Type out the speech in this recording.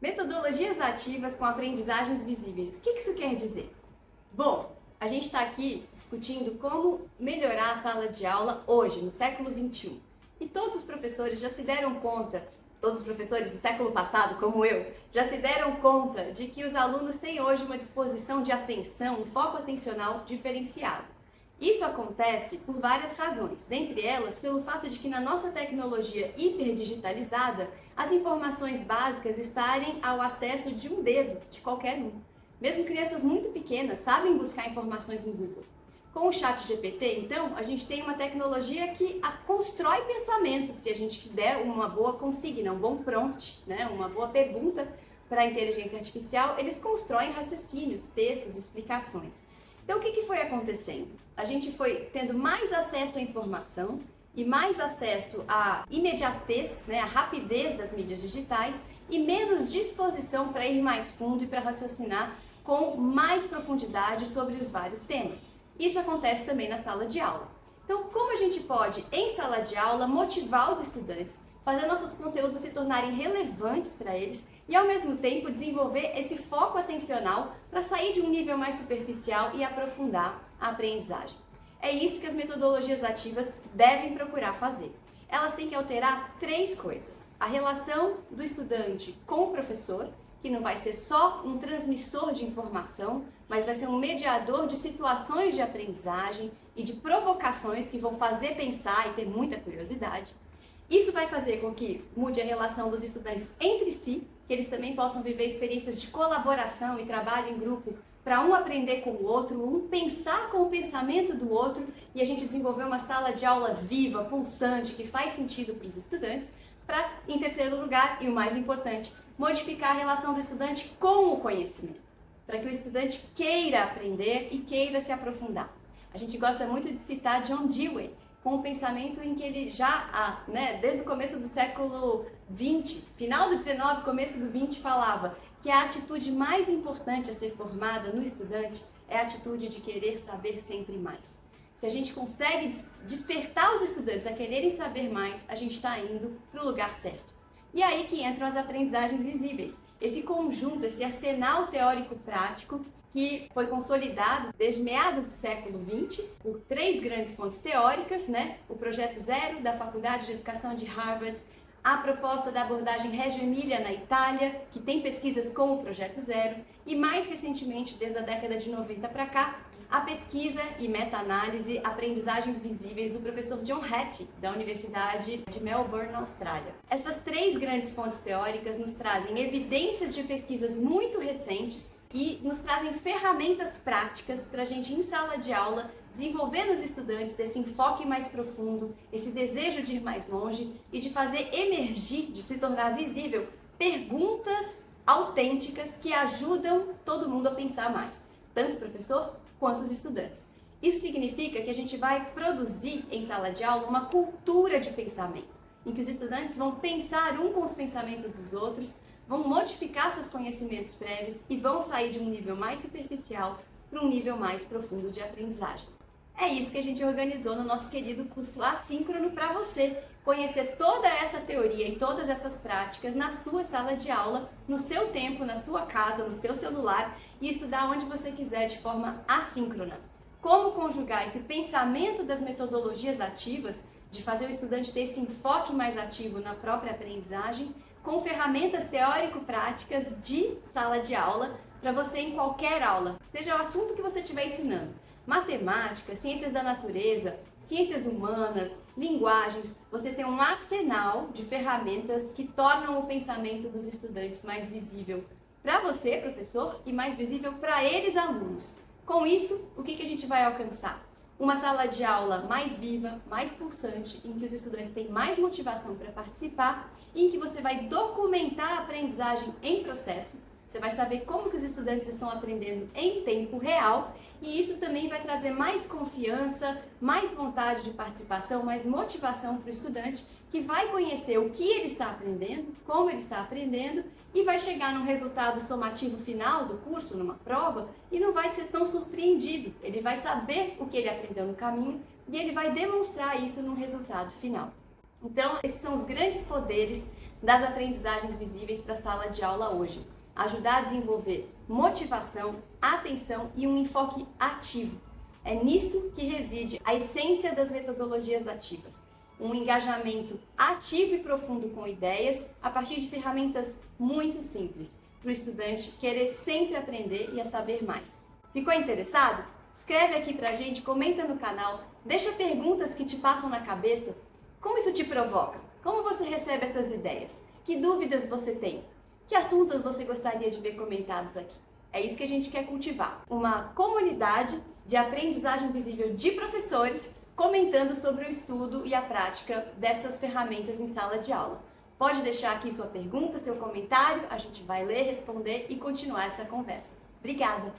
Metodologias ativas com aprendizagens visíveis. O que isso quer dizer? Bom, a gente está aqui discutindo como melhorar a sala de aula hoje, no século XXI. E todos os professores já se deram conta, todos os professores do século passado, como eu, já se deram conta de que os alunos têm hoje uma disposição de atenção, um foco atencional diferenciado. Isso acontece por várias razões, dentre elas pelo fato de que na nossa tecnologia hiperdigitalizada, as informações básicas estarem ao acesso de um dedo, de qualquer um. Mesmo crianças muito pequenas sabem buscar informações no Google. Com o ChatGPT, então, a gente tem uma tecnologia que constrói pensamento, se a gente der uma boa consigna, um bom prompt, uma boa pergunta para a inteligência artificial, eles constroem raciocínios, textos, explicações. Então, o que foi acontecendo? A gente foi tendo mais acesso à informação e mais acesso à imediatez, à rapidez das mídias digitais e menos disposição para ir mais fundo e para raciocinar com mais profundidade sobre os vários temas. Isso acontece também na sala de aula. Então, como a gente pode, em sala de aula, motivar os estudantes, fazer nossos conteúdos se tornarem relevantes para eles e, ao mesmo tempo, desenvolver esse foco atencional para sair de um nível mais superficial e aprofundar a aprendizagem? É isso que as metodologias ativas devem procurar fazer. Elas têm que alterar três coisas: a relação do estudante com o professor, que não vai ser só um transmissor de informação, mas vai ser um mediador de situações de aprendizagem e de provocações que vão fazer pensar e ter muita curiosidade. Isso vai fazer com que mude a relação dos estudantes entre si, que eles também possam viver experiências de colaboração e trabalho em grupo para um aprender com o outro, um pensar com o pensamento do outro e a gente desenvolver uma sala de aula viva, pulsante, que faz sentido para os estudantes, para, em terceiro lugar, e o mais importante, modificar a relação do estudante com o conhecimento, para que o estudante queira aprender e queira se aprofundar. A gente gosta muito de citar John Dewey, com o pensamento em que ele já, desde o começo do século XX, final do XIX, começo do XX, falava que a atitude mais importante a ser formada no estudante é a atitude de querer saber sempre mais. Se a gente consegue despertar os estudantes a quererem saber mais, a gente está indo para o lugar certo. E aí que entram as aprendizagens visíveis. Esse conjunto, esse arsenal teórico-prático que foi consolidado desde meados do século XX por três grandes fontes teóricas, o Projeto Zero, da Faculdade de Educação de Harvard, a proposta da abordagem Reggio Emilia na Itália, que tem pesquisas com o Projeto Zero, e mais recentemente, desde a década de 90 para cá, a pesquisa e meta-análise Aprendizagens Visíveis do professor John Hattie, da Universidade de Melbourne, na Austrália. Essas três grandes fontes teóricas nos trazem evidências de pesquisas muito recentes e nos trazem ferramentas práticas para a gente, em sala de aula, desenvolver nos estudantes esse enfoque mais profundo, esse desejo de ir mais longe e de fazer emergir, de se tornar visível, perguntas autênticas que ajudam todo mundo a pensar mais, tanto o professor quanto os estudantes. Isso significa que a gente vai produzir em sala de aula uma cultura de pensamento, em que os estudantes vão pensar um com os pensamentos dos outros, vão modificar seus conhecimentos prévios e vão sair de um nível mais superficial para um nível mais profundo de aprendizagem. É isso que a gente organizou no nosso querido curso Assíncrono para você conhecer toda essa teoria e todas essas práticas na sua sala de aula, no seu tempo, na sua casa, no seu celular e estudar onde você quiser de forma assíncrona. Como conjugar esse pensamento das metodologias ativas, de fazer o estudante ter esse enfoque mais ativo na própria aprendizagem, com ferramentas teórico-práticas de sala de aula para você em qualquer aula, seja o assunto que você estiver ensinando. Matemática, ciências da natureza, ciências humanas, linguagens, você tem um arsenal de ferramentas que tornam o pensamento dos estudantes mais visível para você, professor, e mais visível para eles, alunos. Com isso, o que a gente vai alcançar? Uma sala de aula mais viva, mais pulsante, em que os estudantes têm mais motivação para participar e em que você vai documentar a aprendizagem em processo. Você vai saber como que os estudantes estão aprendendo em tempo real e isso também vai trazer mais confiança, mais vontade de participação, mais motivação para o estudante que vai conhecer o que ele está aprendendo, como ele está aprendendo e vai chegar num resultado somativo final do curso, numa prova, e não vai ser tão surpreendido. Ele vai saber o que ele aprendeu no caminho e ele vai demonstrar isso no resultado final. Então, esses são os grandes poderes das aprendizagens visíveis para a sala de aula hoje. Ajudar a desenvolver motivação, atenção e um enfoque ativo. É nisso que reside a essência das metodologias ativas. Um engajamento ativo e profundo com ideias a partir de ferramentas muito simples, para o estudante querer sempre aprender e a saber mais. Ficou interessado? Escreve aqui pra gente, comenta no canal, deixa perguntas que te passam na cabeça. Como isso te provoca? Como você recebe essas ideias? Que dúvidas você tem? Que assuntos você gostaria de ver comentados aqui? É isso que a gente quer cultivar. Uma comunidade de aprendizagem visível de professores comentando sobre o estudo e a prática dessas ferramentas em sala de aula. Pode deixar aqui sua pergunta, seu comentário, a gente vai ler, responder e continuar essa conversa. Obrigada!